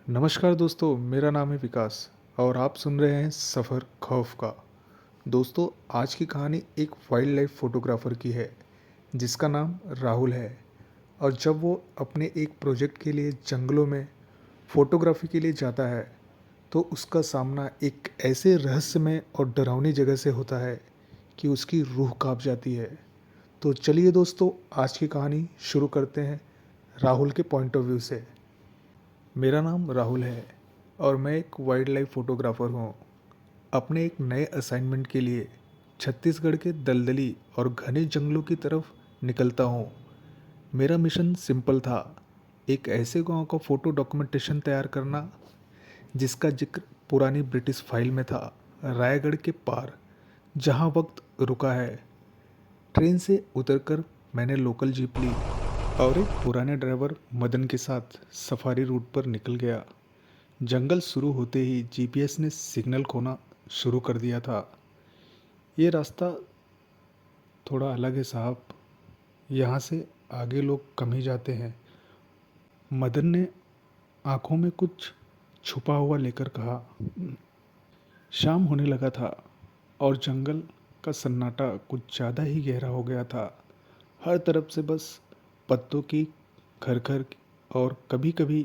नमस्कार दोस्तों, मेरा नाम है विकास और आप सुन रहे हैं सफ़र खौफ का। दोस्तों, आज की कहानी एक वाइल्ड लाइफ फोटोग्राफर की है जिसका नाम राहुल है। और जब वो अपने एक प्रोजेक्ट के लिए जंगलों में फोटोग्राफी के लिए जाता है तो उसका सामना एक ऐसे रहस्यमय और डरावनी जगह से होता है कि उसकी रूह कांप जाती है। तो चलिए दोस्तों, आज की कहानी शुरू करते हैं राहुल के पॉइंट ऑफ व्यू से। मेरा नाम राहुल है और मैं एक वाइल्ड लाइफ फोटोग्राफ़र हूँ। अपने एक नए असाइनमेंट के लिए छत्तीसगढ़ के दलदली और घने जंगलों की तरफ निकलता हूँ। मेरा मिशन सिंपल था, एक ऐसे गांव का फ़ोटो डॉक्यूमेंटेशन तैयार करना जिसका जिक्र पुरानी ब्रिटिश फाइल में था, रायगढ़ के पार जहाँ वक्त रुका है। ट्रेन से उतरकर मैंने लोकल जीप ली और एक पुराने ड्राइवर मदन के साथ सफारी रूट पर निकल गया। जंगल शुरू होते ही जीपीएस ने सिग्नल खोना शुरू कर दिया था। ये रास्ता थोड़ा अलग है साहब, यहाँ से आगे लोग कम ही जाते हैं। मदन ने आंखों में कुछ छुपा हुआ लेकर कहा। शाम होने लगा था और जंगल का सन्नाटा कुछ ज़्यादा ही गहरा हो गया था। हर तरफ से बस पत्तों की खरखर और कभी कभी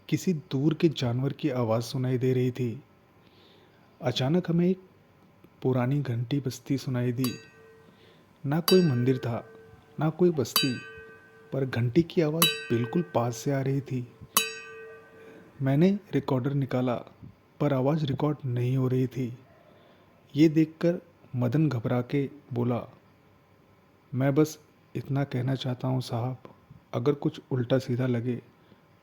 किसी दूर के जानवर की आवाज़ सुनाई दे रही थी। अचानक हमें एक पुरानी घंटी बजती सुनाई दी। ना कोई मंदिर था, ना कोई बस्ती, पर घंटी की आवाज़ बिल्कुल पास से आ रही थी। मैंने रिकॉर्डर निकाला, पर आवाज़ रिकॉर्ड नहीं हो रही थी। ये देखकर मदन घबरा के बोला, मैं बस इतना कहना चाहता हूँ साहब, अगर कुछ उल्टा सीधा लगे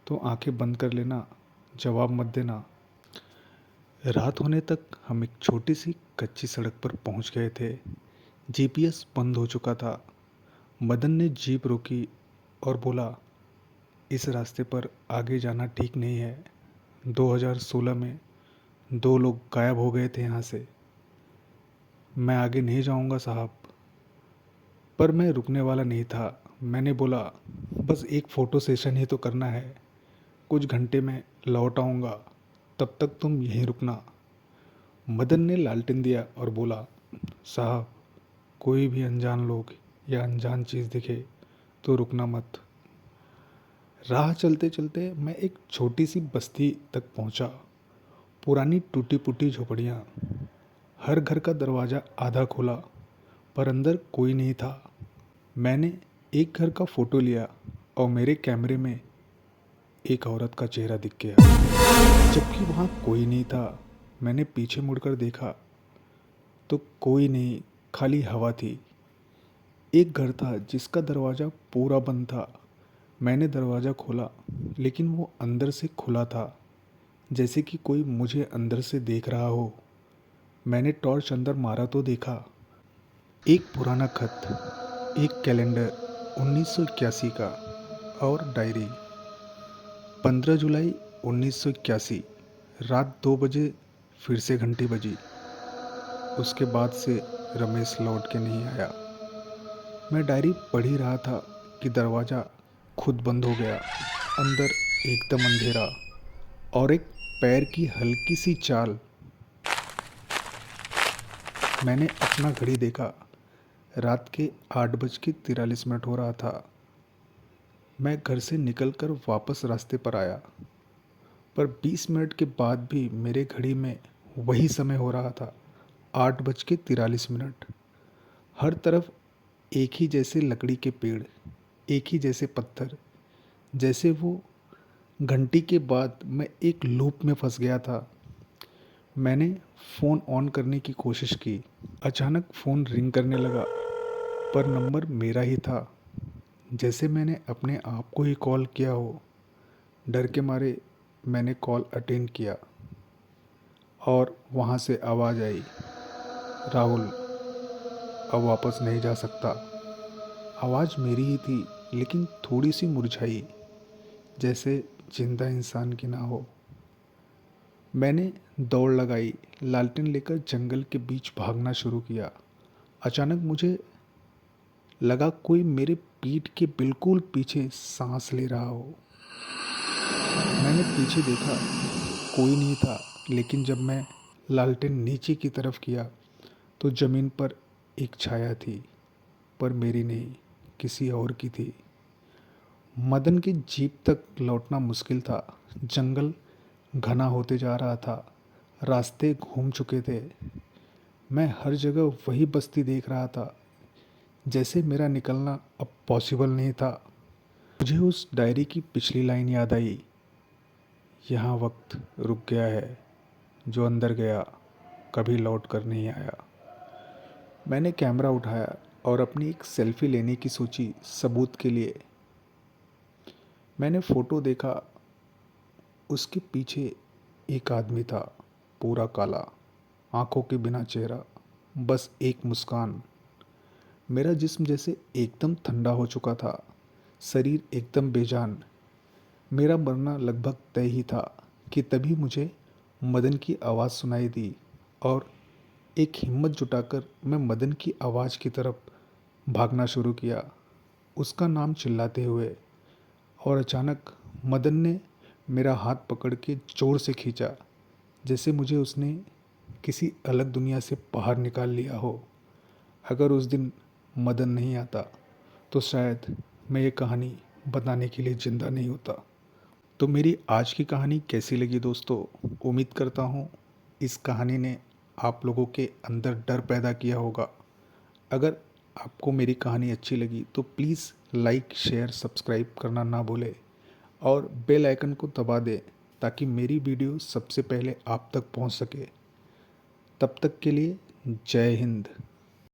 तो आंखें बंद कर लेना, जवाब मत देना। रात होने तक हम एक छोटी सी कच्ची सड़क पर पहुंच गए थे। जीपीएस बंद हो चुका था। मदन ने जीप रोकी और बोला, इस रास्ते पर आगे जाना ठीक नहीं है। 2016 में 2 लोग गायब हो गए थे यहाँ से। मैं आगे नहीं जाऊँगा साहब। पर मैं रुकने वाला नहीं था। मैंने बोला, बस एक फ़ोटो सेशन ही तो करना है, कुछ घंटे में लौट आऊँगा, तब तक तुम यहीं रुकना। मदन ने लालटेन दिया और बोला, साहब, कोई भी अनजान लोग या अनजान चीज़ दिखे तो रुकना मत। राह चलते चलते मैं एक छोटी सी बस्ती तक पहुंचा। पुरानी टूटी फूटी झोपड़ियाँ, हर घर का दरवाज़ा आधा खोला, पर अंदर कोई नहीं था। मैंने एक घर का फ़ोटो लिया और मेरे कैमरे में एक औरत का चेहरा दिख गया, जबकि वहाँ कोई नहीं था। मैंने पीछे मुड़कर देखा तो कोई नहीं, खाली हवा थी। एक घर था जिसका दरवाज़ा पूरा बंद था। मैंने दरवाज़ा खोला, लेकिन वो अंदर से खुला था, जैसे कि कोई मुझे अंदर से देख रहा हो। मैंने टॉर्च अंदर मारा तो देखा एक पुराना खत, एक कैलेंडर 1981 का और डायरी। 15 जुलाई 1981, रात 2 बजे फिर से घंटी बजी। उसके बाद से रमेश लौट के नहीं आया। मैं डायरी पढ़ ही रहा था कि दरवाज़ा खुद बंद हो गया। अंदर एकदम अंधेरा और एक पैर की हल्की सी चाल। मैंने अपना घड़ी देखा, रात के 8:43 हो रहा था। मैं घर से निकलकर वापस रास्ते पर आया, पर 20 मिनट के बाद भी मेरे घड़ी में वही समय हो रहा था, 8:43। हर तरफ एक ही जैसे लकड़ी के पेड़, एक ही जैसे पत्थर, जैसे वो घंटी के बाद मैं एक लूप में फंस गया था। मैंने फ़ोन ऑन करने की कोशिश की। अचानक फ़ोन रिंग करने लगा, पर नंबर मेरा ही था, जैसे मैंने अपने आप को ही कॉल किया हो। डर के मारे मैंने कॉल अटेंड किया और वहाँ से आवाज़ आई, राहुल, अब वापस नहीं जा सकता। आवाज़ मेरी ही थी, लेकिन थोड़ी सी मुरझाई, जैसे जिंदा इंसान की ना हो। मैंने दौड़ लगाई, लालटेन लेकर जंगल के बीच भागना शुरू किया। अचानक मुझे लगा कोई मेरे पीठ के बिल्कुल पीछे सांस ले रहा हो। मैंने मैंने पीछे देखा, कोई नहीं था, लेकिन जब मैं लालटेन नीचे की तरफ किया तो ज़मीन पर एक छाया थी, पर मेरी नहीं, किसी और की थी। मदन की जीप तक लौटना मुश्किल था। जंगल घना होते जा रहा था, रास्ते घूम चुके थे। मैं हर जगह वही बस्ती देख रहा था, जैसे मेरा निकलना अब पॉसिबल नहीं था। मुझे उस डायरी की पिछली लाइन याद आई, यहाँ वक्त रुक गया है, जो अंदर गया कभी लौट कर नहीं आया। मैंने कैमरा उठाया और अपनी एक सेल्फी लेने की सोची, सबूत के लिए। मैंने फ़ोटो देखा, उसके पीछे एक आदमी था, पूरा काला, आंखों के बिना चेहरा, बस एक मुस्कान। मेरा जिस्म जैसे एकदम ठंडा हो चुका था, शरीर एकदम बेजान। मेरा मरना लगभग तय ही था कि तभी मुझे मदन की आवाज़ सुनाई दी और एक हिम्मत जुटाकर मैं मदन की आवाज़ की तरफ भागना शुरू किया, उसका नाम चिल्लाते हुए। और अचानक मदन ने मेरा हाथ पकड़ के ज़ोर से खींचा, जैसे मुझे उसने किसी अलग दुनिया से बाहर निकाल लिया हो। अगर उस दिन मदन नहीं आता तो शायद मैं ये कहानी बताने के लिए ज़िंदा नहीं होता। तो मेरी आज की कहानी कैसी लगी दोस्तों? उम्मीद करता हूँ इस कहानी ने आप लोगों के अंदर डर पैदा किया होगा। अगर आपको मेरी कहानी अच्छी लगी तो प्लीज़ लाइक, शेयर, सब्सक्राइब करना ना भूलें और बेल आइकन को दबा दें ताकि मेरी वीडियो सबसे पहले आप तक पहुंच सके। तब तक के लिए जय हिंद।